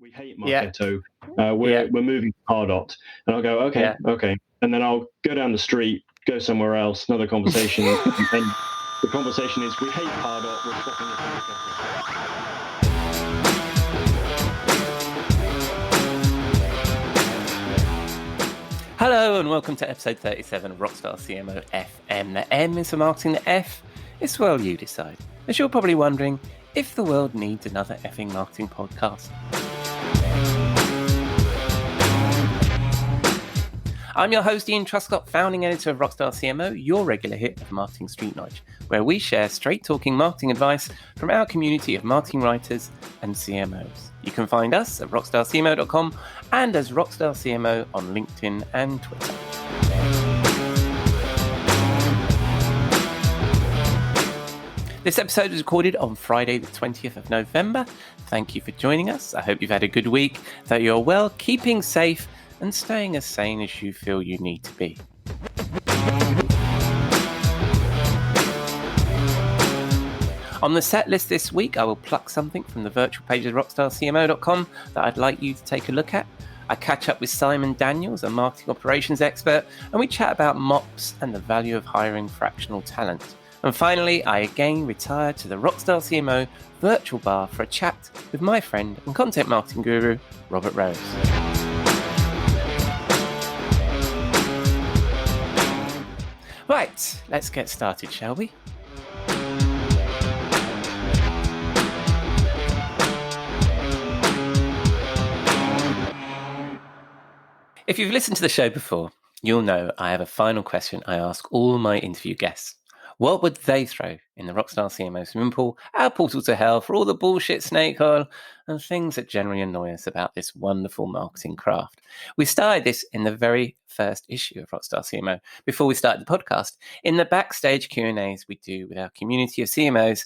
we hate Marketo. We're moving to Pardot. And I'll go, okay. And then I'll go down the street, go somewhere else, another conversation. And the conversation is, we hate Pardot, we're stopping it. Hello and welcome to episode 37 of Rockstar CMO FM. The M is for marketing, the F is well you decide. As you're probably wondering, if the world needs another effing marketing podcast. I'm your host Ian Truscott, founding editor of Rockstar CMO, your regular hit of marketing street knowledge, where we share straight-talking marketing advice from our community of marketing writers and CMOs. You can find us at rockstarcmo.com and as Rockstar CMO on LinkedIn and Twitter. This episode was recorded on Friday the 20th of November. Thank you for joining us. I hope you've had a good week, that you're well, keeping safe, and staying as sane as you feel you need to be. On the set list this week, I will pluck something from the virtual pages of rockstarcmo.com that I'd like you to take a look at. I catch up with Simon Daniels, a marketing operations expert, and we chat about MOPs and the value of hiring fractional talent. And finally, I again retire to the Rockstar CMO virtual bar for a chat with my friend and content marketing guru, Robert Rose. Right, let's get started, shall we? If you've listened to the show before, you'll know I have a final question I ask all my interview guests. What would they throw in the Rockstar CMO swimming pool, our portal to hell for all the bullshit, snake oil, and things that generally annoy us about this wonderful marketing craft? We started this in the very first issue of Rockstar CMO, before we started the podcast. In the backstage Q&As we do with our community of CMOs,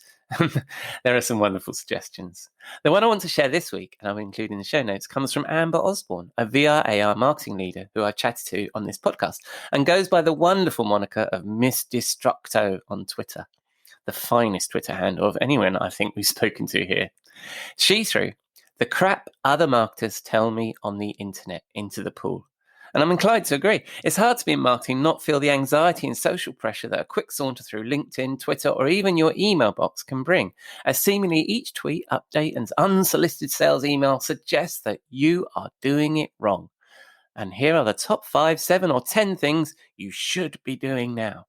there are some wonderful suggestions. The one I want to share this week, and I'll include in the show notes, comes from Amber Osborne, a VR/AR marketing leader who I've chatted to on this podcast, and goes by the wonderful moniker of Miss Destructo on Twitter, the finest Twitter handle of anyone I think we've spoken to here. She threw the crap other marketers tell me on the internet into the pool. And I'm inclined to agree. It's hard to be in marketing, not feel the anxiety and social pressure that a quick saunter through LinkedIn, Twitter, or even your email box can bring, as seemingly each tweet, update, and unsolicited sales email suggests that you are doing it wrong. And here are the top 5, 7, or 10 things you should be doing now.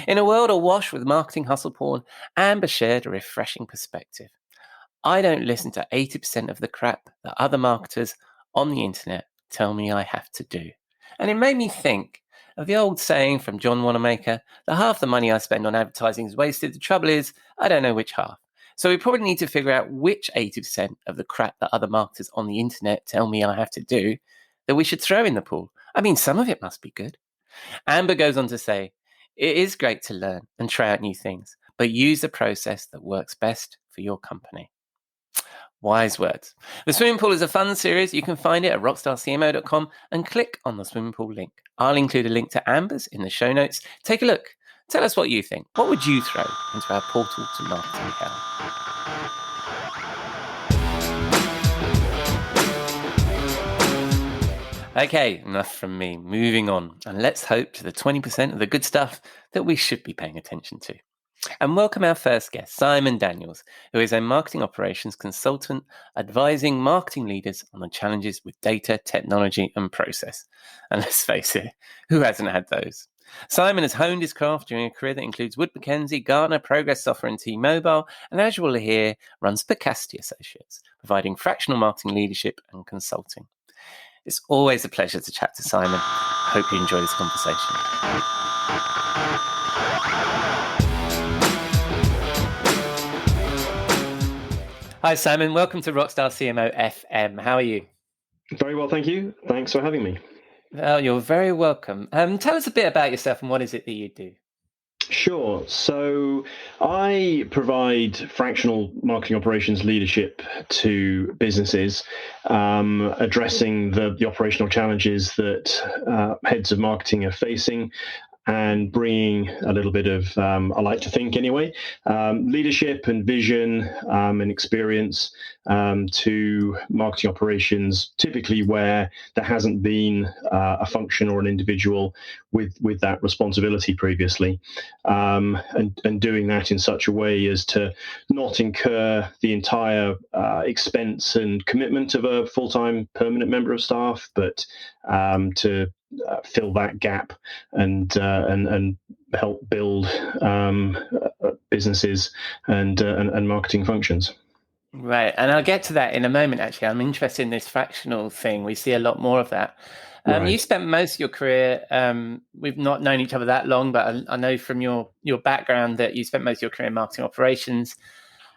In a world awash with marketing hustle porn, Amber shared a refreshing perspective. I don't listen to 80% of the crap that other marketers on the internet tell me I have to do. And it made me think of the old saying from John Wanamaker that half the money I spend on advertising is wasted. The trouble is, I don't know which half. So we probably need to figure out which 80% of the crap that other marketers on the internet tell me I have to do that we should throw in the pool. I mean, some of it must be good. Amber goes on to say, it is great to learn and try out new things, but use the process that works best for your company. Wise words. The Swimming Pool is a fun series. You can find it at rockstarcmo.com and click on the swimming pool link. I'll include a link to Amber's in the show notes. Take a look. Tell us what you think. What would you throw into our portal to marketing hell? Okay, enough from me. Moving on. And let's hope to the 20% of the good stuff that we should be paying attention to. And welcome our first guest, Simon Daniels, who is a marketing operations consultant advising marketing leaders on the challenges with data, technology, and process. And let's face it, who hasn't had those? Simon has honed his craft during a career that includes Wood Mackenzie, Gartner, Progress Software, and T-Mobile, and as you will hear, runs Percasti Associates, providing fractional marketing leadership and consulting. It's always a pleasure to chat to Simon. Hope you enjoy this conversation. Hi, Simon. Welcome to Rockstar CMO FM. How are you? Very well, thank you. Thanks for having me. Well, you're very welcome. Tell us a bit about yourself and what is it that you do? Sure. So I provide fractional marketing operations leadership to businesses, addressing the operational challenges that heads of marketing are facing. and bringing a little bit of, I like to think anyway, leadership and vision and experience to marketing operations, typically where there hasn't been a function or an individual with that responsibility previously, and doing that in such a way as to not incur the entire expense and commitment of a full-time permanent member of staff, but to fill that gap and help build businesses and marketing functions. Right, and I'll get to that in a moment. Actually, I'm interested in this fractional thing. We see a lot more of that. Right. You spent most of your career, we've not known each other that long, but I know from your background that you spent most of your career in marketing operations.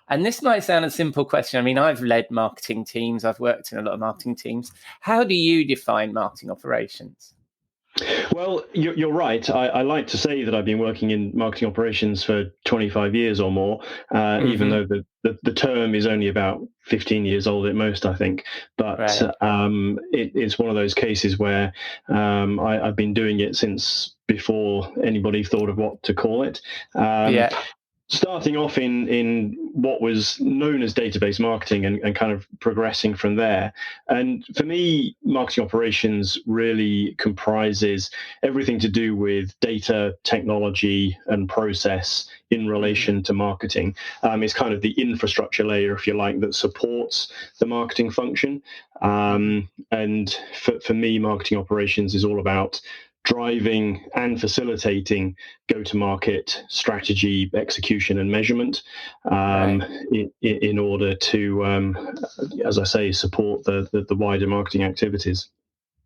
And this might sound a simple question. I mean, I've led marketing teams. I've worked in a lot of marketing teams. How do you define marketing operations? Well, you're right. I like to say that I've been working in marketing operations for 25 years or more, even though the term is only about 15 years old at most, I think. But right. It's one of those cases where I've been doing it since before anybody thought of what to call it. Starting off in what was known as database marketing and kind of progressing from there. And for me, marketing operations really comprises everything to do with data, technology, and process in relation to marketing. It's kind of the infrastructure layer, if you like, that supports the marketing function. And for me, marketing operations is all about driving and facilitating go-to-market strategy, execution, and measurement in order to, as I say, support the wider marketing activities.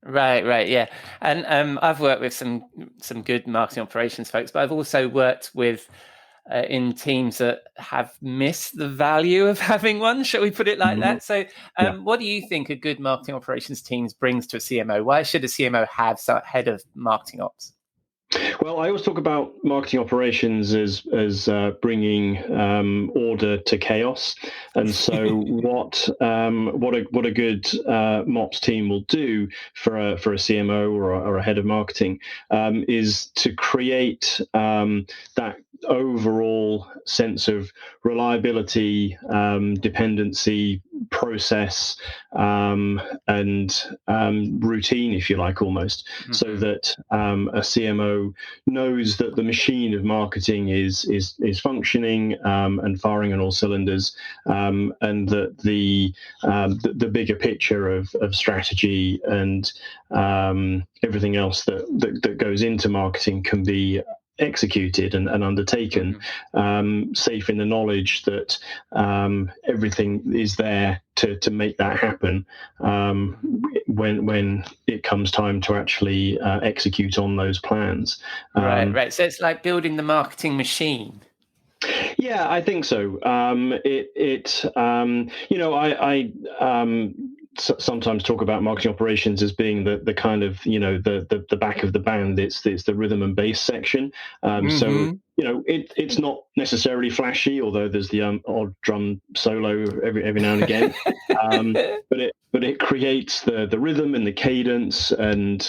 Right, yeah. And I've worked with some good marketing operations folks, but I've also worked with in teams that have missed the value of having one, shall we put it like that? So what do you think a good marketing operations team brings to a CMO? Why should a CMO have some head of marketing ops? Well, I always talk about marketing operations as bringing order to chaos, and so what a good MOPs team will do for a CMO or a head of marketing is to create that overall sense of reliability, dependency, process, and routine, if you like, almost, so that a CMO knows that the machine of marketing is functioning and firing on all cylinders, and that the bigger picture of strategy and everything else that goes into marketing can be executed and undertaken, safe in the knowledge that everything is there to make that happen when it comes time to actually execute on those plans. Right. So it's like building the marketing machine. Yeah, I think so. I sometimes talk about marketing operations as being the kind of, the back of the band. It's the rhythm and bass section. So it's not necessarily flashy, although there's the odd drum solo every now and again. But it creates the rhythm and the cadence and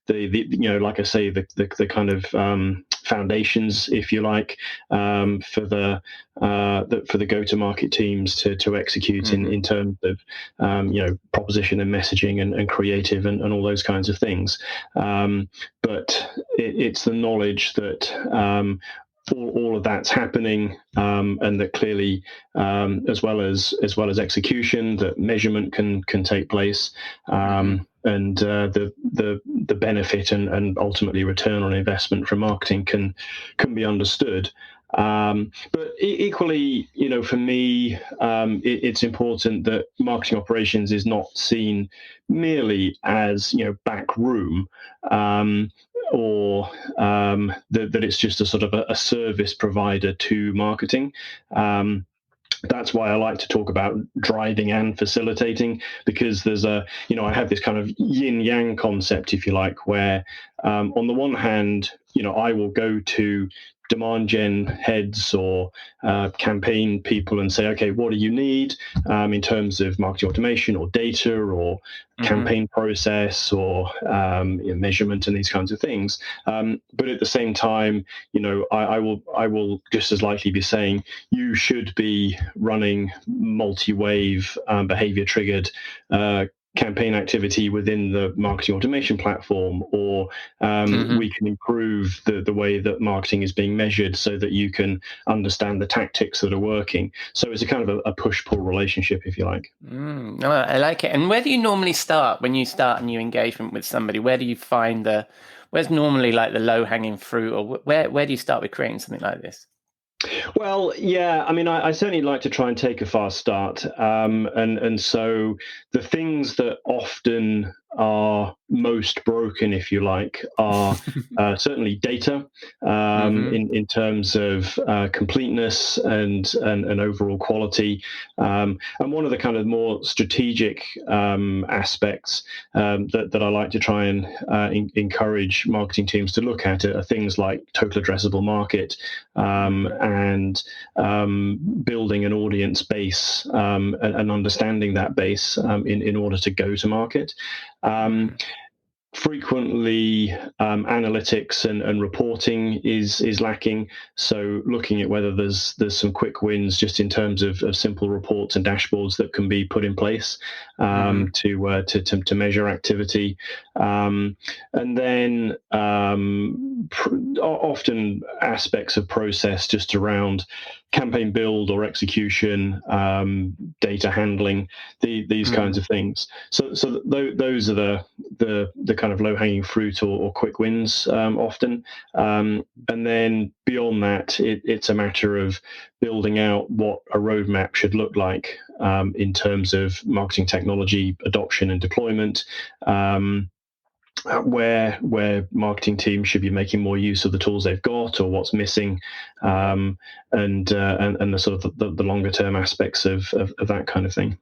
the like I say, the kind of foundations, if you like, for the go-to-market teams to execute in terms of proposition and messaging and creative and all those kinds of things. But it's the knowledge that all of that's happening, and that clearly, as well as execution, that measurement can take place, and the benefit and ultimately return on investment from marketing can be understood. But equally, for me, it's important that marketing operations is not seen merely as back room, or that it's just a sort of a service provider to marketing. That's why I like to talk about driving and facilitating, because there's I have this kind of yin yang concept, if you like, where on the one hand, I will go to demand gen heads or campaign people and say, okay, what do you need in terms of marketing automation or data or campaign process or measurement and these kinds of things. But at the same time, I will just as likely be saying you should be running multi-wave behavior triggered campaign activity within the marketing automation platform, or we can improve the way that marketing is being measured so that you can understand the tactics that are working. So it's a kind of a push-pull relationship, if you like. No, I like it. And where do you normally start when you start a new engagement with somebody? Where do you find where's normally like the low-hanging fruit, or where do you start with creating something like this? Well, yeah, I mean, I certainly like to try and take a fast start. And so the things that often are most broken, if you like, are certainly data in terms of completeness and overall quality. And one of the kind of more strategic aspects that I like to try and encourage marketing teams to look at are things like total addressable market and building an audience base and understanding that base in order to go to market. Frequently, analytics and reporting is lacking. So looking at whether there's some quick wins just in terms of simple reports and dashboards that can be put in place to measure activity. And then often aspects of process just around campaign build or execution, data handling, these kinds of things. So those are the kind of low-hanging fruit or quick wins often. And then beyond that, it's a matter of building out what a roadmap should look like in terms of marketing technology adoption and deployment. Where marketing teams should be making more use of the tools they've got, or what's missing, and the sort of the longer term aspects of that kind of thing.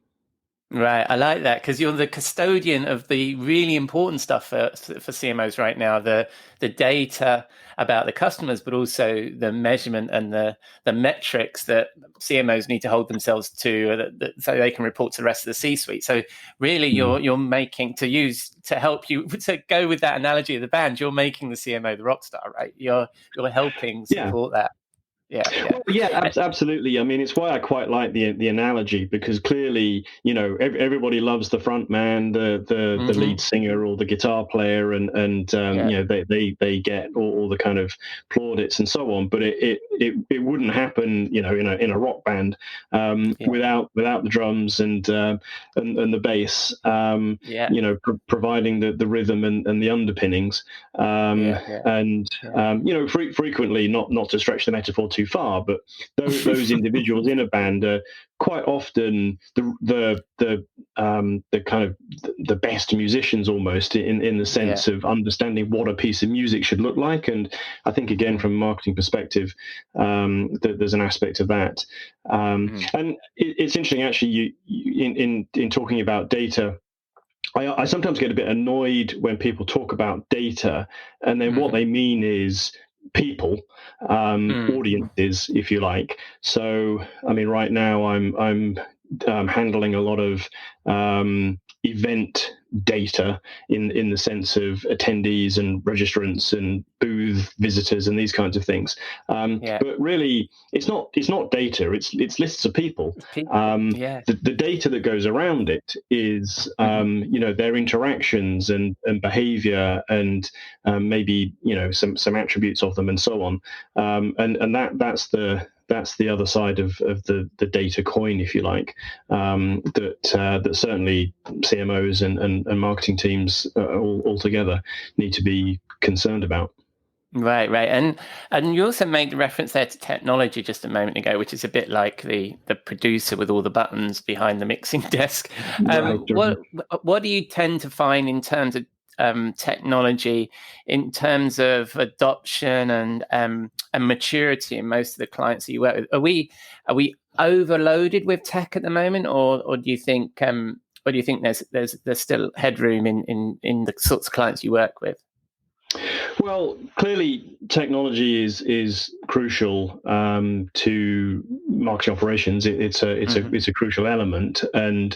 Right, I like that, because you're the custodian of the really important stuff for CMOs right now, the data about the customers, but also the measurement and the metrics that CMOs need to hold themselves to, so they can report to the rest of the C-suite. So really, you're making, to help you to go with that analogy of the band, you're making the CMO the rock star, right? You're helping support that. Yeah, absolutely. I mean, it's why I quite like the analogy, because clearly, everybody loves the front man, the lead singer or the guitar player, and they get all the kind of plaudits and so on. But it wouldn't happen, in a rock band without the drums and the bass, providing the rhythm and the underpinnings, and frequently, not to stretch the metaphor too far, but those individuals in a band are quite often the kind of the best musicians, almost in the sense of understanding what a piece of music should look like. And I think, again, from a marketing perspective, there's an aspect of that. And it's interesting, actually, in talking about data, I sometimes get a bit annoyed when people talk about data and then what they mean is people, audiences, if you like. So, I mean, right now I'm handling a lot of event data in the sense of attendees and registrants and booth visitors and these kinds of things. But really, it's not data. It's lists of people. The data that goes around it is their interactions and behavior and maybe some attributes of them and so on. And that's the other side of the data coin, if you like, that certainly CMOs and marketing teams all together need to be concerned about. Right. And you also made reference there to technology just a moment ago, which is a bit like the producer with all the buttons behind the mixing desk. What do you tend to find in terms of technology, in terms of adoption and maturity in most of the clients that you work with? Are we overloaded with tech at the moment, or do you think there's still headroom in the sorts of clients you work with? Well, clearly, technology is crucial to marketing operations. It's a crucial element, and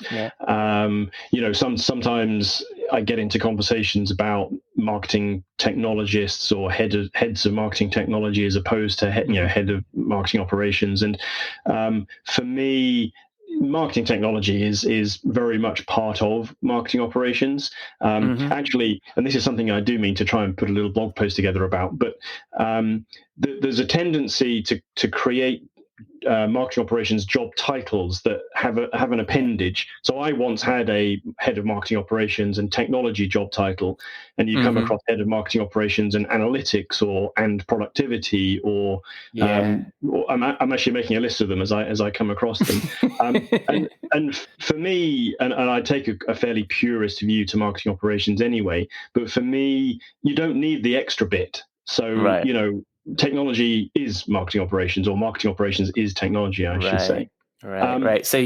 sometimes I get into conversations about marketing technologists or heads of marketing technology as opposed to head of marketing operations. And for me, marketing technology is very much part of marketing operations. Actually, and this is something I do mean to try and put a little blog post together about, but there's a tendency to create marketing operations job titles that have an appendage. So I once had a head of marketing operations and technology job title, and you come across head of marketing operations and analytics and productivity, or I'm actually making a list of them as I come across them. And for me, and I take a fairly purist view to marketing operations anyway, but for me, you don't need the extra bit. So technology is marketing operations, or marketing operations is technology, I should say. Right. So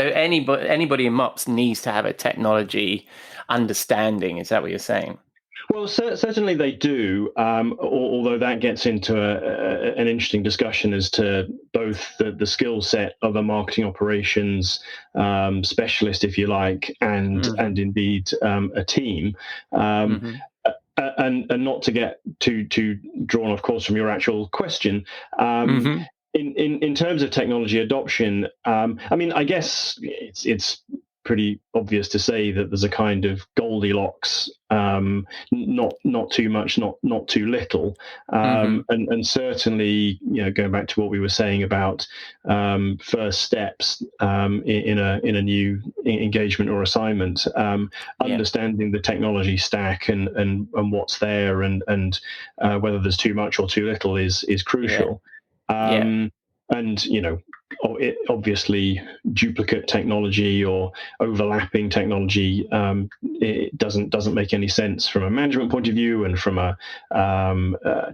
anybody in MOPs needs to have a technology understanding. Is that what you're saying? Well, certainly they do, although that gets into an interesting discussion as to both the skill set of a marketing operations specialist, if you like, and indeed a team. And not to get too drawn, of course, from your actual question, in terms of technology adoption, I guess it's pretty obvious to say that there's a kind of Goldilocks, not too much, not too little, and certainly, going back to what we were saying about first steps in a new engagement or assignment, understanding the technology stack and what's there, and whether there's too much or too little is crucial. And obviously duplicate technology or overlapping technology, it doesn't make any sense from a management point of view, and from a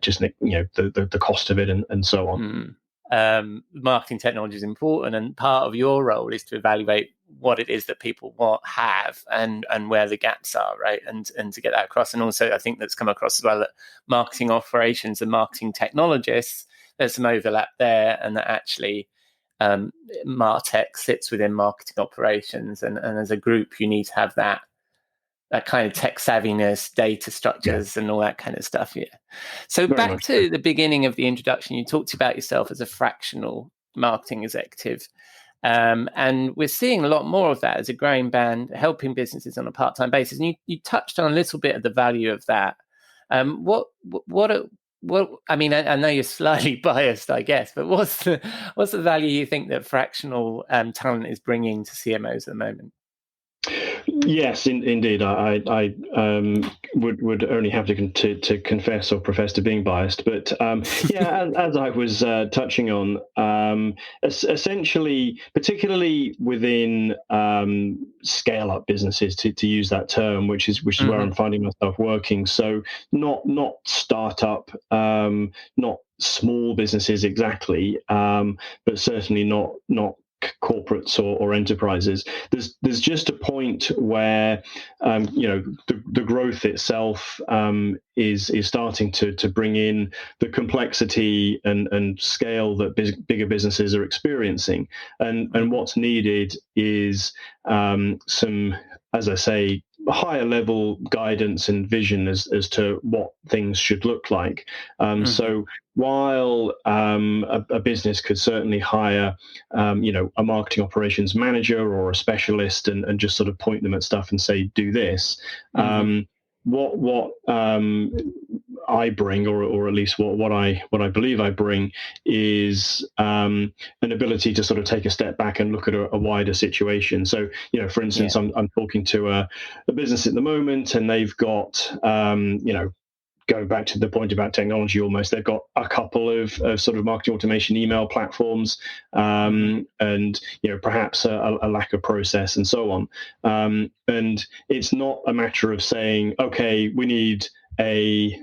just the cost of it and so on. Marketing technology is important, and part of your role is to evaluate what it is that people have and where the gaps are, right? And to get that across. And also, I think that's come across as well that marketing operations and marketing technologists, there's some overlap there, and that actually MarTech sits within marketing operations, and as a group you need to have that kind of tech savviness, data structures, and all that kind of stuff. So very back to the beginning of the introduction, you talked about yourself as a fractional marketing executive, and we're seeing a lot more of that as a growing band, helping businesses on a part-time basis. And you touched on a little bit of the value of that. Well, I mean, I know you're slightly biased, I guess, but what's the value you think that fractional talent is bringing to CMOs at the moment? Yes, indeed. I would only have to confess or profess to being biased, but as I was touching on, essentially, particularly within scale-up businesses, to use that term, which is where I'm finding myself working. So not startup, not small businesses exactly, but certainly not corporates or enterprises. There's just a point where the growth itself is starting to bring in the complexity and scale that bigger businesses are experiencing, and what's needed is some, as I say, higher level guidance and vision as to what things should look like. So while a business could certainly hire, a marketing operations manager or a specialist and just sort of point them at stuff and say, do this. What I bring, or at least what I believe I bring, is an ability to sort of take a step back and look at a wider situation. So, for instance, I'm talking to a business at the moment, and they've got, going back to the point about technology, almost, they've got a couple of sort of marketing automation email platforms, and perhaps a lack of process and so on. And it's not a matter of saying, okay, we need a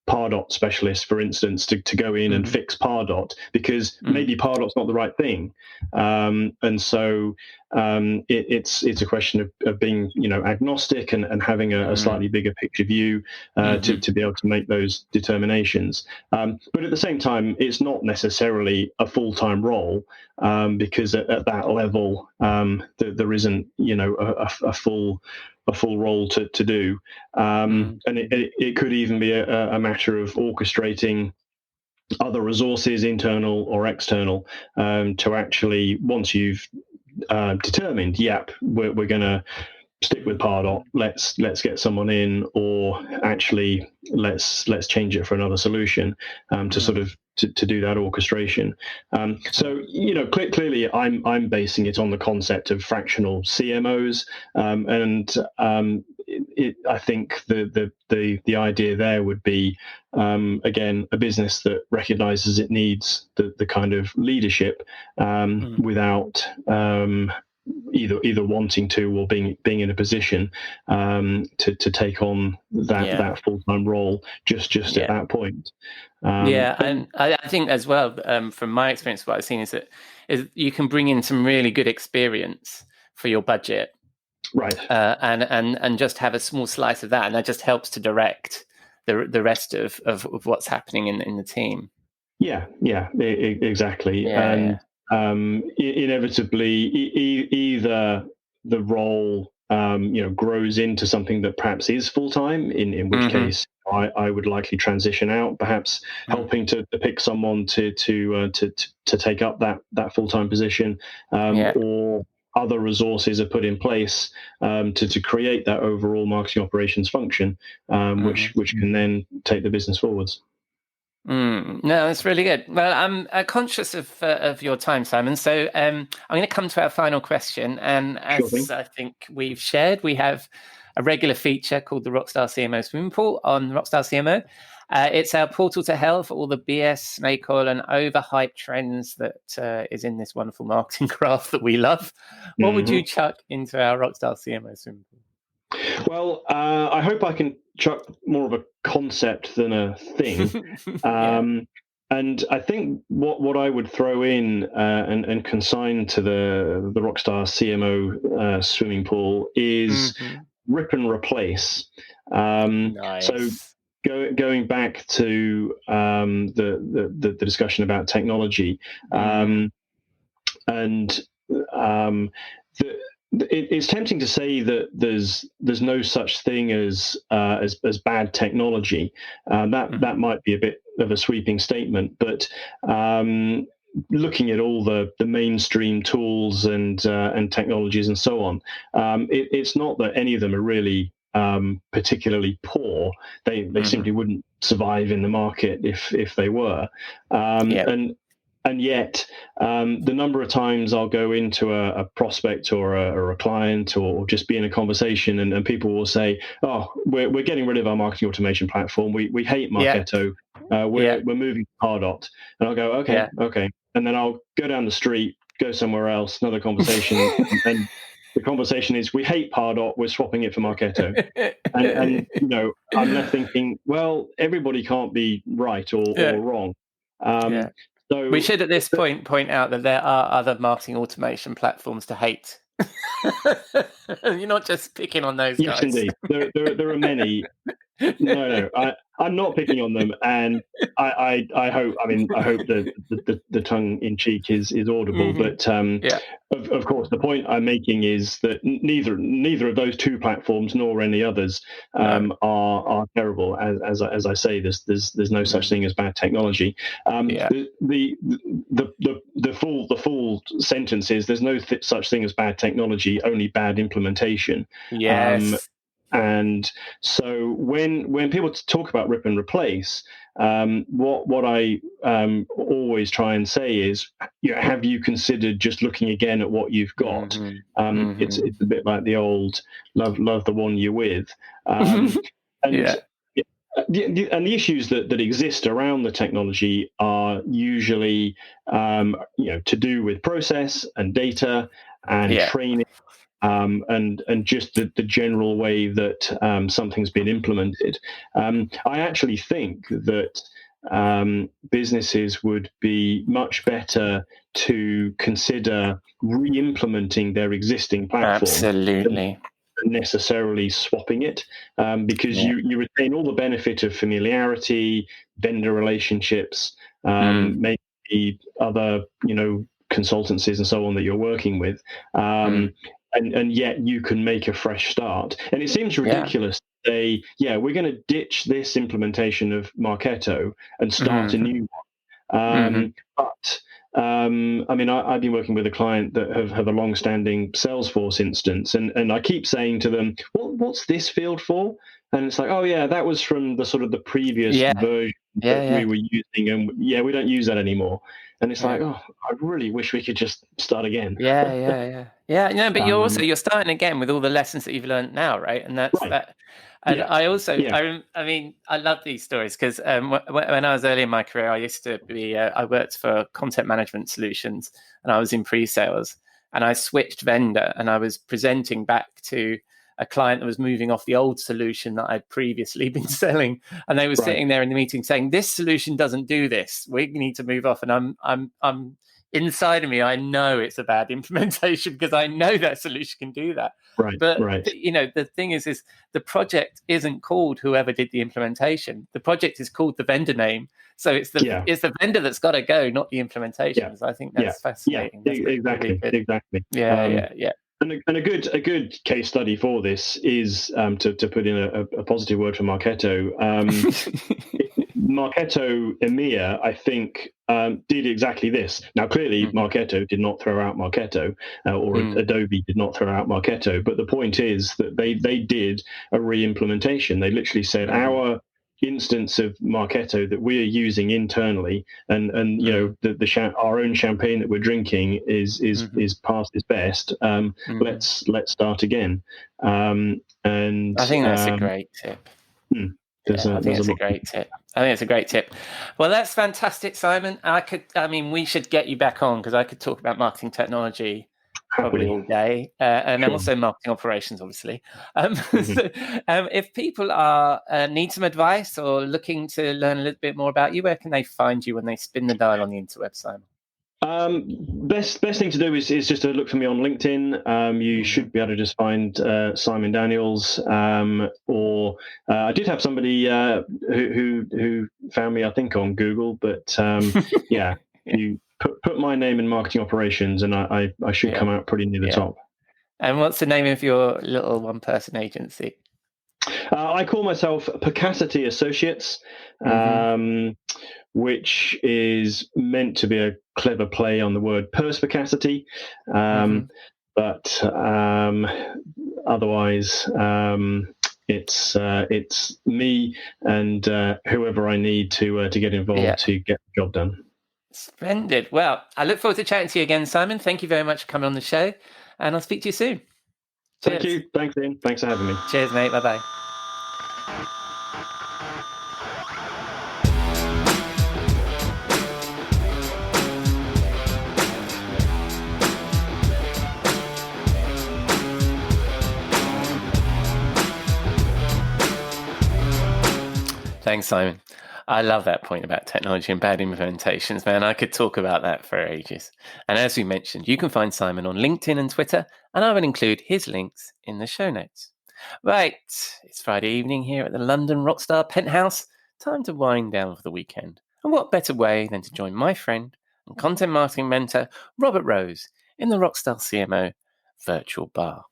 Pardot specialist, for instance, to go in and fix Pardot, because maybe Pardot's not the right thing. And so it's a question of being, agnostic and having a slightly bigger picture view to be able to make those determinations. But at the same time, it's not necessarily a full-time role, because at that level, there isn't, a full role to do. And it could even be a matter of orchestrating other resources, internal or external, to actually, once you've determined, we're going to stick with Pardot, let's get someone in, or actually let's change it for another solution, to sort of to do that orchestration. So clearly I'm basing it on the concept of fractional CMOs, and I think the idea there would be, again, a business that recognizes it needs the kind of leadership, without either wanting to or being in a position to take on that full-time role just at that point. And I think as well, from my experience, what I've seen is that you can bring in some really good experience for your budget, right? And just have a small slice of that, and that just helps to direct the rest of what's happening in the team. Exactly. Inevitably, either the role grows into something that perhaps is full-time, in which case I would likely transition out, perhaps helping to pick someone to take up that full-time position, or other resources are put in place to create that overall marketing operations function, which can then take the business forwards. No, that's really good. Well, I'm conscious of your time, Simon. So I'm going to come to our final question. And as I think we've shared, we have a regular feature called the Rockstar CMO Swimming Pool on Rockstar CMO. It's our portal to hell for all the BS, snake oil, and overhyped trends that is in this wonderful marketing craft that we love. What would you chuck into our Rockstar CMO Swimming Pool? Well, I hope I can chuck more of a concept than a thing. And I think what I would throw in and consign to the Rockstar CMO swimming pool is rip and replace. Nice. So going back to the discussion about technology, it's tempting to say that there's no such thing as bad technology. That might be a bit of a sweeping statement, but looking at all the mainstream tools and technologies and so on, it's not that any of them are really particularly poor. They simply wouldn't survive in the market if they were. And yet, the number of times I'll go into a prospect or a client or just be in a conversation, and people will say, "Oh, we're getting rid of our marketing automation platform. We hate Marketo. We're moving to Pardot." And I'll go, "Okay." And then I'll go down the street, go somewhere else, another conversation, and the conversation is, "We hate Pardot. We're swapping it for Marketo." and I'm left thinking, well, everybody can't be right or wrong. So we should at this point out that there are other marketing automation platforms to hate. You're not just picking on those guys. Yes, indeed. There are many. No, I'm not picking on them, and I hope. I hope that the tongue in cheek is audible. But of course, the point I'm making is that neither of those two platforms nor any others are terrible. As I say, there's no such thing as bad technology. The full sentence is there's no such thing as bad technology, only bad implementation. Yes. And so when people talk about rip and replace, what I always try and say is, have you considered just looking again at what you've got? It's a bit like the old love the one you're with, and the issues that exist around the technology are usually to do with process and data and training. And just the general way that something's been implemented. I actually think that businesses would be much better to consider re-implementing their existing platform. Absolutely. Than necessarily swapping it, because you retain all the benefit of familiarity, vendor relationships, maybe other consultancies and so on that you're working with, and yet you can make a fresh start. And it seems ridiculous to say, we're going to ditch this implementation of Marketo and start a new one. But I mean, I've been working with a client that have a long-standing Salesforce instance, and I keep saying to them, what's this field for? And it's like, oh yeah, that was from the sort of the previous version that we were using, and we don't use that anymore. And it's like, oh, I really wish we could just start again. No, but you're starting again with all the lessons that you've learned now, right? And that's that. And I also, I mean, I love these stories because when I was early in my career, I used to be, I worked for content management solutions, and I was in pre-sales, and I switched vendor, and I was presenting back to a client that was moving off the old solution that I'd previously been selling, and they were sitting there in the meeting saying, "This solution doesn't do this. We need to move off." And I'm inside of me, I know it's a bad implementation because I know that solution can do that. But the thing is the project isn't called whoever did the implementation. The project is called the vendor name. So it's the vendor that's got to go, not the implementation. So I think that's fascinating. That's exactly. Really Exactly. Yeah. And a good case study for this is to put in a positive word for Marketo. Marketo EMEA, I think, did exactly this. Now, clearly, Marketo did not throw out Marketo, or Adobe did not throw out Marketo. But the point is that they did a re-implementation. They literally said, our instance of Marketo that we are using internally, and our own champagne that we're drinking is past its best. Let's start again. And I think that's a great tip. I think it's a great tip. I think it's a great tip. Well, that's fantastic, Simon. We should get you back on because I could talk about marketing technology probably all day, and also marketing operations, obviously. So, if people need some advice or looking to learn a little bit more about you, where can they find you when they spin the dial on the interweb, Simon? Best thing to do is just to look for me on LinkedIn. You should be able to just find Simon Daniels, or I did have somebody who found me, I think, on Google, but you put my name in marketing operations, and I should come out pretty near the top. And what's the name of your little one-person agency? I call myself Percacity Associates, which is meant to be a clever play on the word perspicacity. But otherwise, it's me and whoever I need to get involved to get the job done. Splendid. Well, I look forward to chatting to you again, Simon. Thank you very much for coming on the show, and I'll speak to you soon. Thank you. Thanks, Ian. Thanks for having me. Cheers, mate. Bye-bye. Thanks, Simon. I love that point about technology and bad implementations, man. I could talk about that for ages. And as we mentioned, you can find Simon on LinkedIn and Twitter, and I will include his links in the show notes. Right, it's Friday evening here at the London Rockstar Penthouse. Time to wind down for the weekend. And what better way than to join my friend and content marketing mentor, Robert Rose, in the Rockstar CMO virtual bar.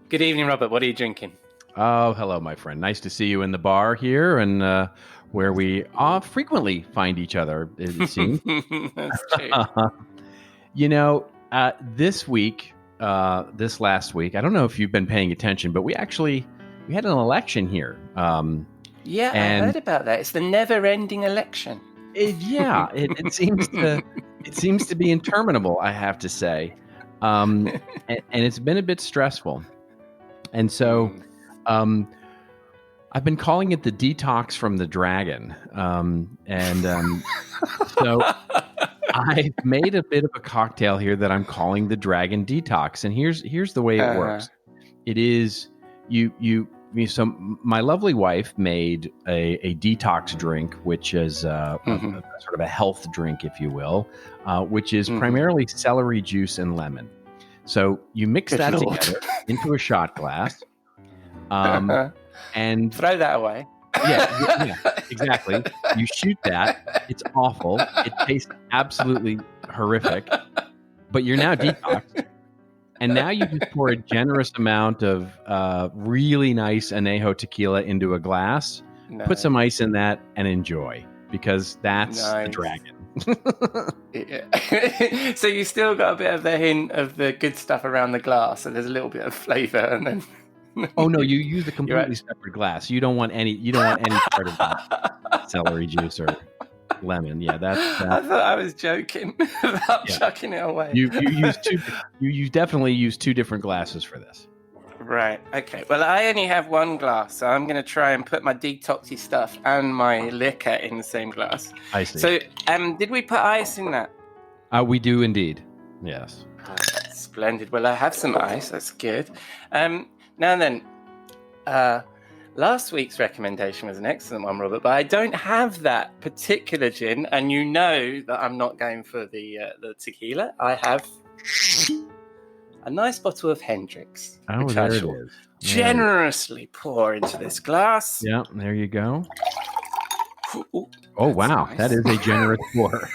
Good evening, Robert. What are you drinking? Oh, hello, my friend. Nice to see you in the bar here, and where we frequently find each other, it seems. That's true. This week, this last week, I don't know if you've been paying attention, but we had an election here. I heard about that. It's the never-ending election. It seems to be interminable, I have to say, and it's been a bit stressful. And so, I've been calling it the detox from the dragon, so I've made a bit of a cocktail here that I'm calling the Dragon Detox, and here's the way it works. It is so my lovely wife made a detox drink, which is a sort of a health drink, if you will, which is primarily celery juice and lemon. So you mix that together into a shot glass, and throw that away. Yeah, exactly. You shoot that. It's awful. It tastes absolutely horrific. But you're now detoxed. And now you just pour a generous amount of really nice añejo tequila into a glass, put some ice in that, and enjoy. Because that's the dragon. So you still got a bit of the hint of the good stuff around the glass, and there's a little bit of flavor, and then... Oh no! You use a completely separate glass. You don't want any part of that celery juice or lemon. Yeah, that's. I thought I was joking about chucking it away. You use two. You definitely use two different glasses for this. Right. Okay. Well, I only have one glass, so I'm going to try and put my detoxy stuff and my liquor in the same glass. I see. So, did we put ice in that? We do indeed. Yes. Oh, that's splendid. Well, I have some ice. That's good. Now then, last week's recommendation was an excellent one, Robert, but I don't have that particular gin, and you know that I'm not going for the tequila. I have a nice bottle of Hendrick's, which I shall generously pour into this glass. Yeah, there you go. Ooh, oh wow, nice. That is a generous pour.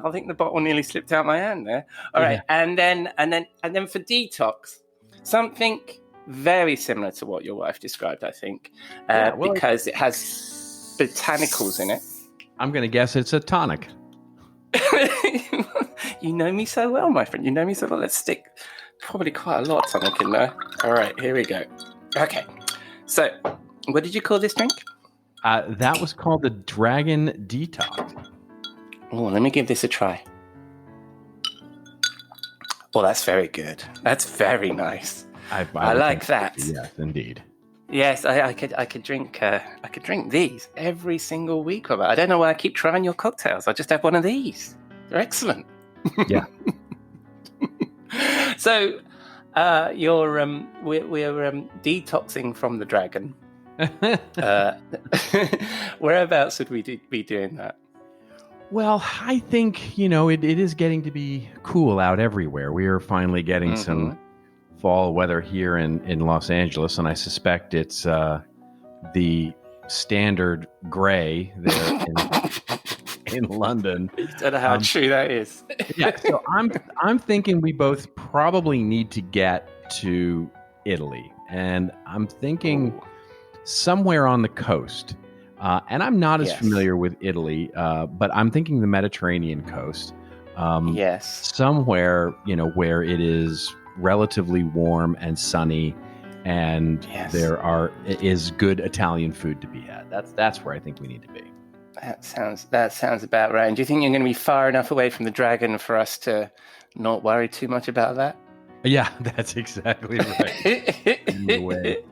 I think the bottle nearly slipped out my hand there. All right, and then for detox, something very similar to what your wife described, I think, because it has botanicals in it. I'm going to guess it's a tonic. You know me so well, my friend. You know me so well. Let's stick probably quite a lot of tonic in there. All right, here we go. Okay, so what did you call this drink? That was called the Dragon Detox. Oh, let me give this a try. Oh, that's very good. That's very nice. I like that. Yes, indeed. Yes, I could drink these every single week, Robert. I don't know why I keep trying your cocktails. I just have one of these. They're excellent. Yeah. So, we're detoxing from the dragon. Whereabouts would we be doing that? Well, I think, it is getting to be cool out everywhere. We are finally getting some fall weather here in Los Angeles, and I suspect it's the standard gray there in London. I don't know how true that is. Yeah, so I'm thinking we both probably need to get to Italy, and I'm thinking somewhere on the coast. And I'm not as familiar with Italy, but I'm thinking the Mediterranean coast. Yes. Somewhere, where it is relatively warm and sunny, and there is good Italian food to be had. That's where I think we need to be. That sounds about right. And do you think you're going to be far enough away from the dragon for us to not worry too much about that? Yeah, that's exactly right.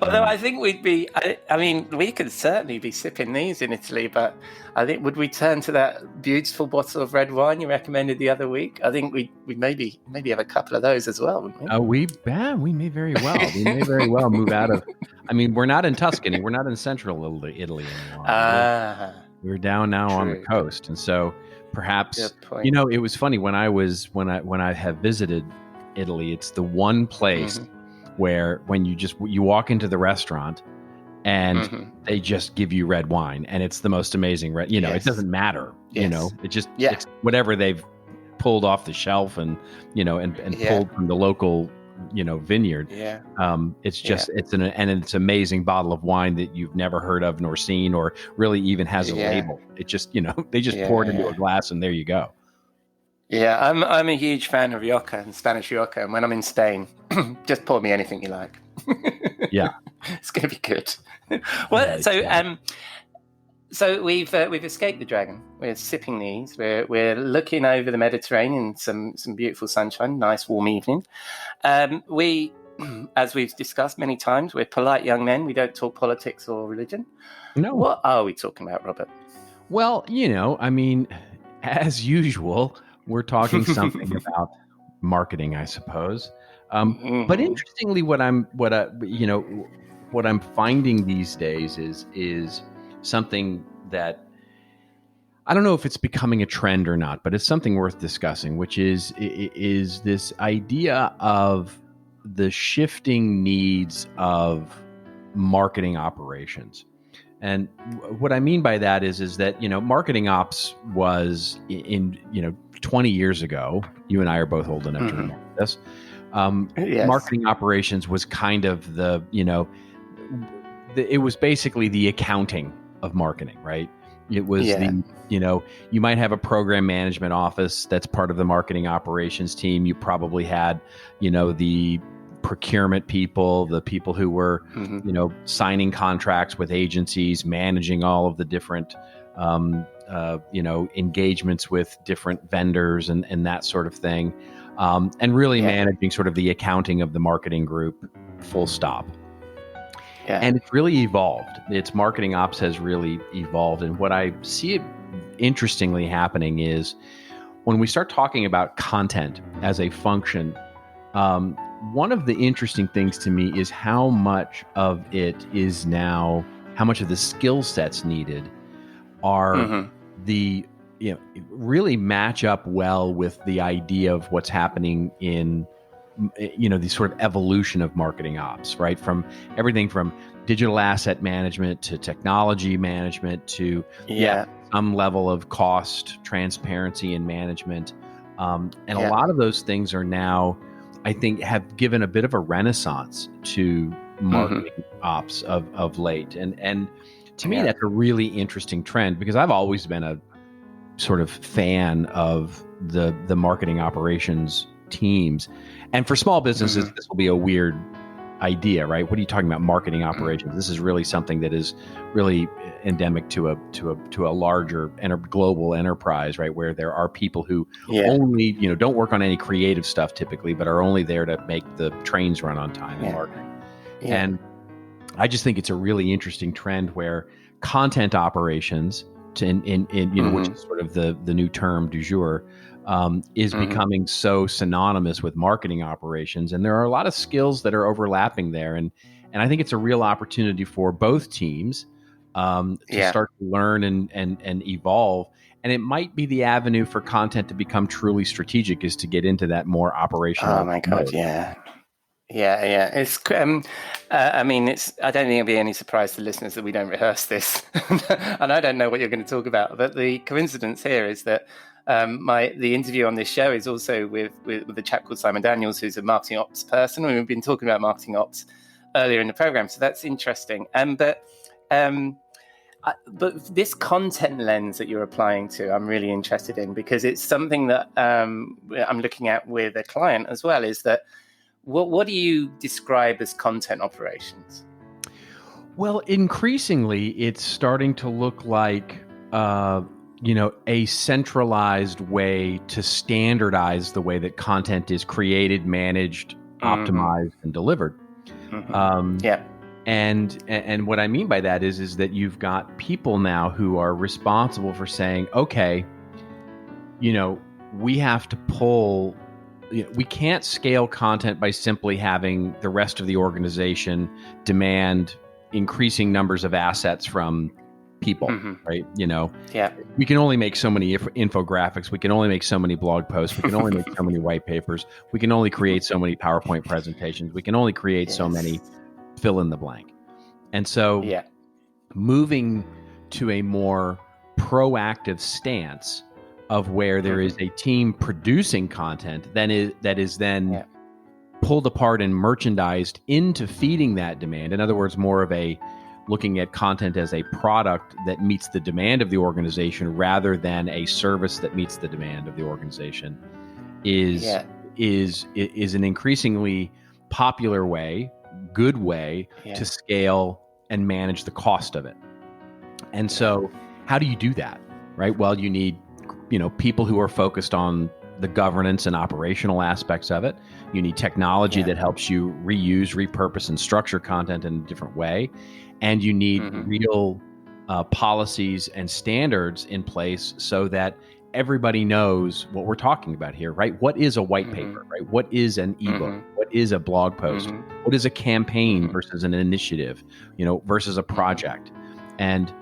Although I think we'd be, I mean, we could certainly be sipping these in Italy, but I think, would we turn to that beautiful bottle of red wine you recommended the other week? I think we maybe have a couple of those as well, wouldn't we? We may very well. We may very well move out of, we're not in Tuscany. We're not in central Italy anymore. We're down now on the coast. And so perhaps, it was funny when I have visited Italy, it's the one place where when you walk into the restaurant and they just give you red wine, and it's the most amazing it doesn't matter, it just it's whatever they've pulled off the shelf and pulled from the local vineyard. It's just it's an amazing bottle of wine that you've never heard of nor seen or really even has a label. It just they just pour it into a glass and there you go. Yeah, I'm a huge fan of Rioja and Spanish Rioja, and when I'm in Spain, just pour me anything you like. Yeah, it's going to be good. Well, So we've escaped the dragon. We're sipping these. We're looking over the Mediterranean, some beautiful sunshine, nice warm evening. We, as we've discussed many times, we're polite young men. We don't talk politics or religion. No. What are we talking about, Robert? Well, I mean, as usual, we're talking something about marketing, I suppose. But interestingly, what I'm finding these days is something that I don't know if it's becoming a trend or not, but it's something worth discussing, which is this idea of the shifting needs of marketing operations. And what I mean by that is that, marketing ops was in 20 years ago, you and I are both old enough to remember this. Yes. Marketing operations was kind of it was basically the accounting of marketing, right? It was you might have a program management office that's part of the marketing operations team. You probably had, the procurement people, the people who were, signing contracts with agencies, managing all of the different, engagements with different vendors and that sort of thing. And really managing sort of the accounting of the marketing group, full stop. Yeah. And it's really evolved. Its marketing ops has really evolved. And what I see interestingly happening is when we start talking about content as a function, one of the interesting things to me is how much of it is now, how much of the skill sets needed are really match up well with the idea of what's happening in the sort of evolution of marketing ops, right? From everything from digital asset management to technology management to some level of cost, transparency, and management. A lot of those things are now, I think, have given a bit of a renaissance to marketing ops of late. And to me, that's a really interesting trend because I've always been a sort of fan of the marketing operations teams. And for small businesses, this will be a weird idea, right? What are you talking about, marketing operations? This is really something that is really endemic to a larger global enterprise, right? Where there are people who only, don't work on any creative stuff typically, but are only there to make the trains run on time in marketing. Yeah. And I just think it's a really interesting trend where content operations, which is sort of the new term du jour, is becoming so synonymous with marketing operations. And there are a lot of skills that are overlapping there. And I think it's a real opportunity for both teams to start to learn and evolve. And it might be the avenue for content to become truly strategic is to get into that more operational. Oh my God, mode. Yeah. It's, I don't think it'll be any surprise to listeners that we don't rehearse this. And I don't know what you're going to talk about. But the coincidence here is that the interview on this show is also with a chap called Simon Daniels, who's a marketing ops person. And we've been talking about marketing ops earlier in the program. So that's interesting. But this content lens that you're applying to, I'm really interested in because it's something that I'm looking at with a client as well, is that what do you describe as content operations? Well, increasingly, it's starting to look like, a centralized way to standardize the way that content is created, managed, optimized, and delivered. And what I mean by that is that you've got people now who are responsible for saying, okay, we have to pull. We can't scale content by simply having the rest of the organization demand increasing numbers of assets from people, right? We can only make so many infographics. We can only make so many blog posts. We can only make so many white papers. We can only create so many PowerPoint presentations. We can only create so many fill in the blank. And so moving to a more proactive stance of where there is a team producing content that is then pulled apart and merchandised into feeding that demand. In other words, more of a looking at content as a product that meets the demand of the organization rather than a service that meets the demand of the organization is an increasingly popular way, good way to scale and manage the cost of it. And so how do you do that, right? Well, you need, people who are focused on the governance and operational aspects of it. You need technology that helps you reuse, repurpose, and structure content in a different way. And you need real policies and standards in place so that everybody knows what we're talking about here, right? What is a white paper, right? What is an ebook? What is a blog post? What is a campaign versus an initiative, versus a project? And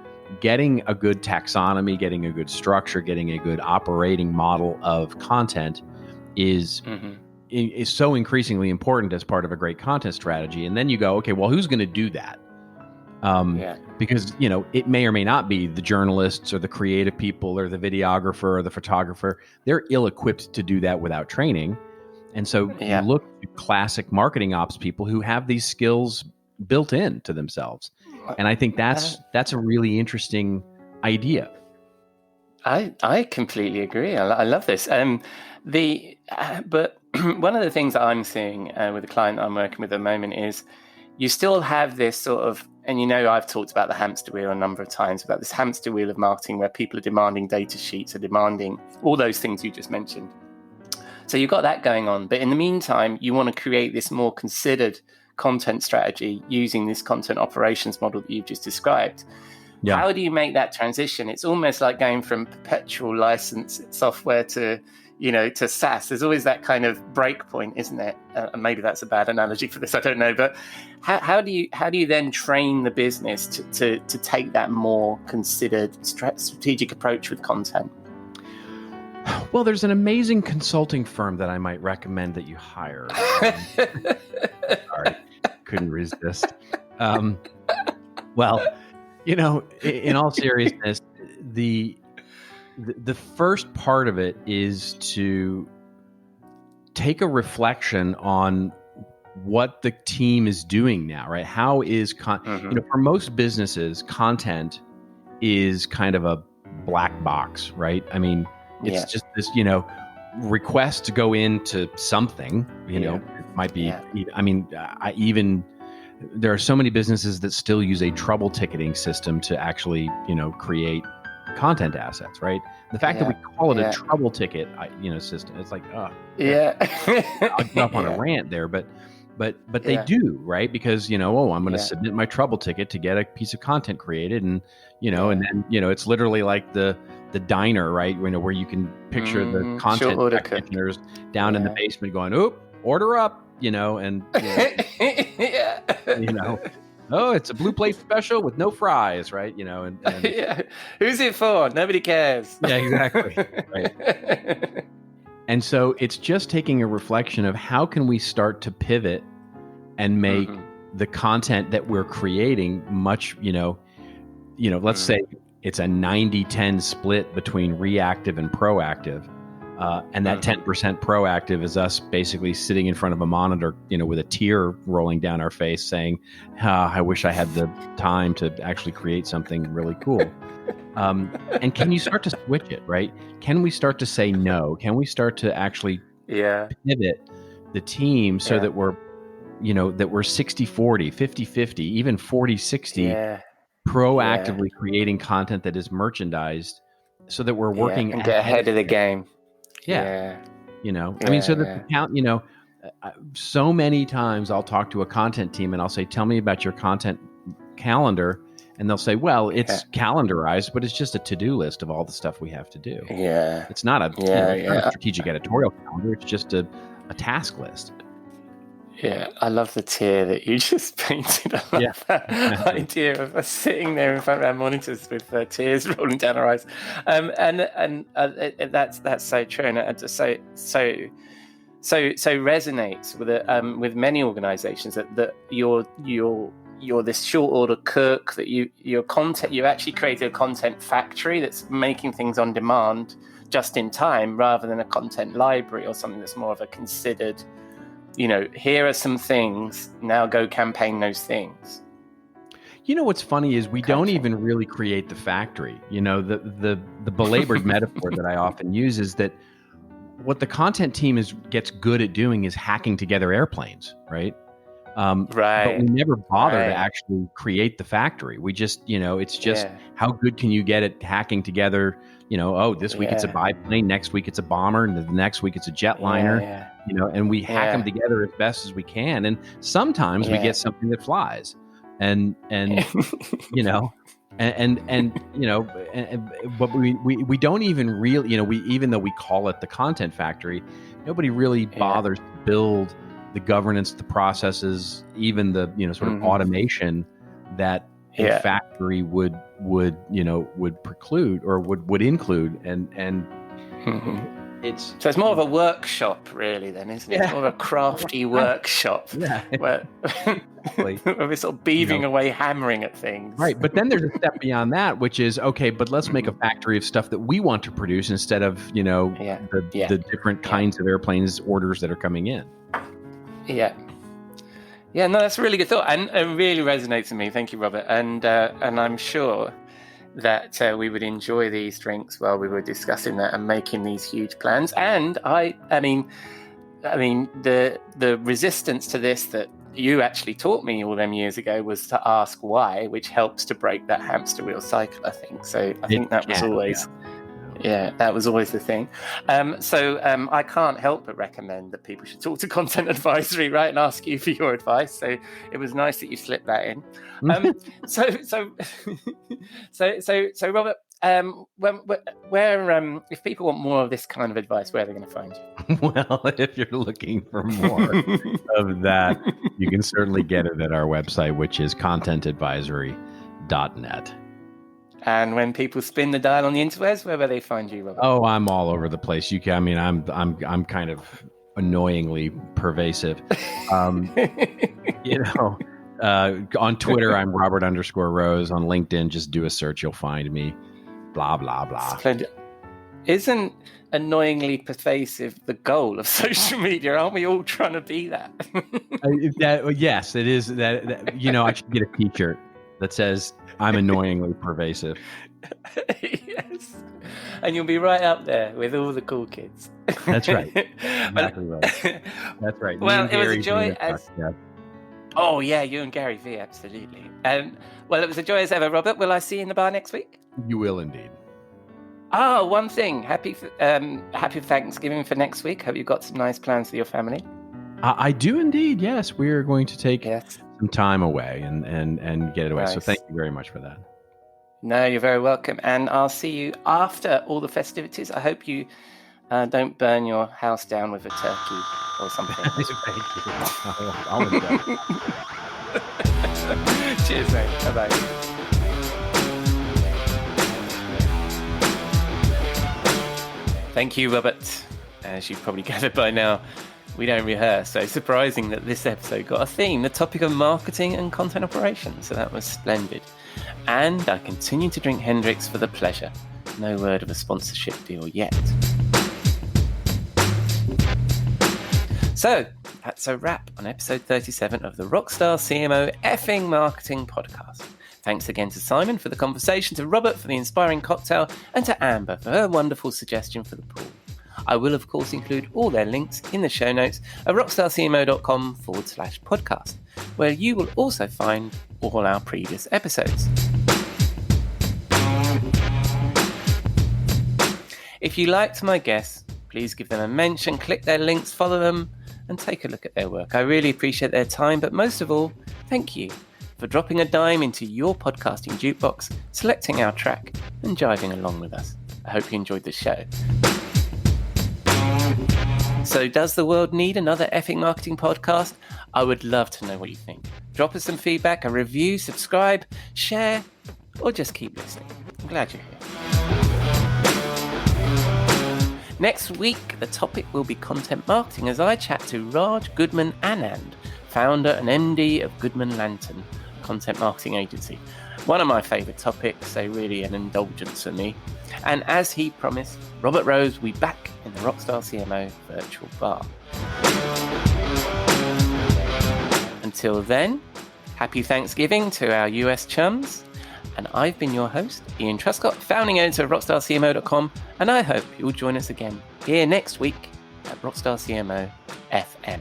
getting a good taxonomy, getting a good structure, getting a good operating model of content is so increasingly important as part of a great content strategy. And then you go, okay, well, who's going to do that? Because, it may or may not be the journalists or the creative people or the videographer or the photographer. They're ill-equipped to do that without training. And so you look at classic marketing ops people who have these skills built into themselves. And I think that's a really interesting idea. I completely agree. I love this. But one of the things that I'm seeing with a client I'm working with at the moment is you still have this sort of, and I've talked about the hamster wheel a number of times, about this hamster wheel of marketing where people are demanding data sheets, are demanding all those things you just mentioned. So you've got that going on. But in the meantime, you want to create this more considered content strategy using this content operations model that you've just described. How do you make that transition? It's almost like going from perpetual license software to SaaS. There's always that kind of break point, isn't it? And maybe that's a bad analogy for this, I don't know. But how do you then train the business to take that more considered strategic approach with content? Well, there's an amazing consulting firm that I might recommend that you hire. Sorry, couldn't resist. Well, in all seriousness, the first part of it is to take a reflection on what the team is doing now, right? How is for most businesses, content is kind of a black box, right? I mean, it's just this, request to go into something, it might be, there are so many businesses that still use a trouble ticketing system to actually, create content assets, right? The fact that we call it a trouble ticket, system, it's like, I'll get up on a rant there, but they do, right? Because, I'm going to submit my trouble ticket to get a piece of content created. And, and then, it's literally like the diner, right? Where you can picture the content practitioners down in the basement going, "Oop, order up," and, oh, it's a blue plate special with no fries, right? And who's it for? Nobody cares. Yeah, exactly. Right. And so it's just taking a reflection of how can we start to pivot and make the content that we're creating much, let's say it's a 90-10 split between reactive and proactive. And that 10% proactive is us basically sitting in front of a monitor, with a tear rolling down our face saying, I wish I had the time to actually create something really cool. And can you start to switch it, right? Can we start to say no? Can we start to actually pivot the team so that we're, that we're 60-40, 50-50, even 40-60, proactively creating content that is merchandised so that we're working and get ahead of the game. I mean, so that the count, so many times I'll talk to a content team and I'll say, tell me about your content calendar. And they'll say, well, it's calendarized, but it's just a to-do list of all the stuff we have to do. Yeah. It's not a strategic editorial calendar. It's just a task list. Yeah, I love the tier that you just painted. I love that idea of us sitting there in front of our monitors with tears rolling down our eyes, and that's so true, and it just so resonates with many organisations that you're this short order cook, that your content, you actually created a content factory that's making things on demand just in time, rather than a content library or something that's more of a considered. Here are some things, now go campaign those things. What's funny is we don't even really create the factory. The belabored metaphor that I often use is that what the content team gets good at doing is hacking together airplanes, right? But we never bother to actually create the factory. We just, it's just how good can you get at hacking together, this week it's a biplane, next week it's a bomber, and the next week it's a jetliner, and we hack them together as best as we can. And sometimes we get something that flies and but we don't even really, even though we call it the content factory, nobody really bothers to build the governance, the processes, even the sort of automation that a factory would preclude or would include, and it's more of a workshop, really, then, isn't it? It's more of a crafty workshop. Where we're sort of beaving away, hammering at things. Right, but then there's a step beyond that, which is okay. But let's make a factory of stuff that we want to produce instead of the different kinds of airplanes orders that are coming in. No, that's a really good thought, and it really resonates with me. Thank you, Robert. And I'm sure that we would enjoy these drinks while we were discussing that and making these huge plans. And I mean, the resistance to this that you actually taught me all them years ago was to ask why, which helps to break that hamster wheel cycle, I think. So I think that was always. That was always the thing. So I can't help but recommend that people should talk to Content Advisory, right, and ask you for your advice. So it was nice that you slipped that in. So Robert, where if people want more of this kind of advice, where are they going to find you? Well, if you're looking for more of that, you can certainly get it at our website, which is contentadvisory.net. And when people spin the dial on the interwebs, where will they find you, Robert? Oh, I'm all over the place. I'm kind of annoyingly pervasive. On Twitter, I'm Robert_Rose. On LinkedIn, just do a search, you'll find me. Blah blah blah. Splendid. Isn't annoyingly pervasive the goal of social media? Aren't we all trying to be that? Yes, it is. That I should get a T-shirt that says I'm annoyingly pervasive. Yes. And you'll be right up there with all the cool kids. That's right. Exactly right. That's right. Well, it was a joy as... Oh, yeah, you and Gary V, absolutely. Well, it was a joy as ever, Robert. Will I see you in the bar next week? You will indeed. Oh, one thing. Happy Thanksgiving for next week. Hope you've got some nice plans for your family. I do indeed, yes. We are going to take some time away and get it away. Nice. So thank you very much for that. No, you're very welcome. And I'll see you after all the festivities. I hope you don't burn your house down with a turkey or something. Thank you. I'll enjoy. Cheers, mate. Bye-bye. Thank you, Robert. As you've probably gathered by now, we don't rehearse, so it's surprising that this episode got a theme, the topic of marketing and content operations, so that was splendid. And I continue to drink Hendrix for the pleasure. No word of a sponsorship deal yet. So, that's a wrap on episode 37 of the Rockstar CMO effing marketing podcast. Thanks again to Simon for the conversation, to Robert for the inspiring cocktail, and to Amber for her wonderful suggestion for the pool. I will, of course, include all their links in the show notes at rockstarcmo.com/podcast, where you will also find all our previous episodes. If you liked my guests, please give them a mention, click their links, follow them, and take a look at their work. I really appreciate their time, but most of all, thank you for dropping a dime into your podcasting jukebox, selecting our track, and jiving along with us. I hope you enjoyed the show. So does the world need another effing marketing podcast? I would love to know what you think. Drop us some feedback, a review, subscribe, share, or just keep listening. I'm glad you're here. Next week, the topic will be content marketing as I chat to Raj Goodman Anand, founder and MD of Goodman Lantern, content marketing agency. One of my favourite topics, so really an indulgence for me. And as he promised, Robert Rose will be back in the Rockstar CMO virtual bar. Until then, happy Thanksgiving to our US chums. And I've been your host, Ian Truscott, founding editor of rockstarcmo.com, and I hope you'll join us again here next week at Rockstar CMO FM.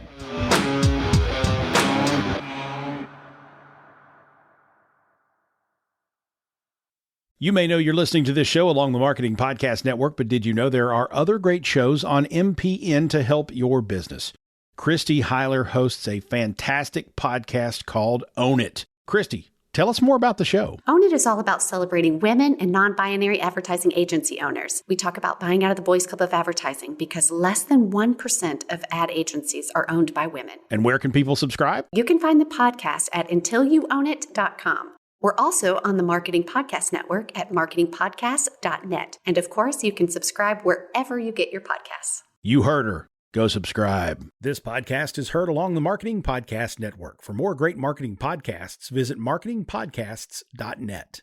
You may know you're listening to this show along the Marketing Podcast Network, but did you know there are other great shows on MPN to help your business? Christy Heiler hosts a fantastic podcast called Own It. Christy, tell us more about the show. Own It is all about celebrating women and non-binary advertising agency owners. We talk about buying out of the Boys Club of Advertising because less than 1% of ad agencies are owned by women. And where can people subscribe? You can find the podcast at untilyouownit.com. We're also on the Marketing Podcast Network at marketingpodcast.net. And of course, you can subscribe wherever you get your podcasts. You heard her. Go subscribe. This podcast is heard along the Marketing Podcast Network. For more great marketing podcasts, visit marketingpodcasts.net.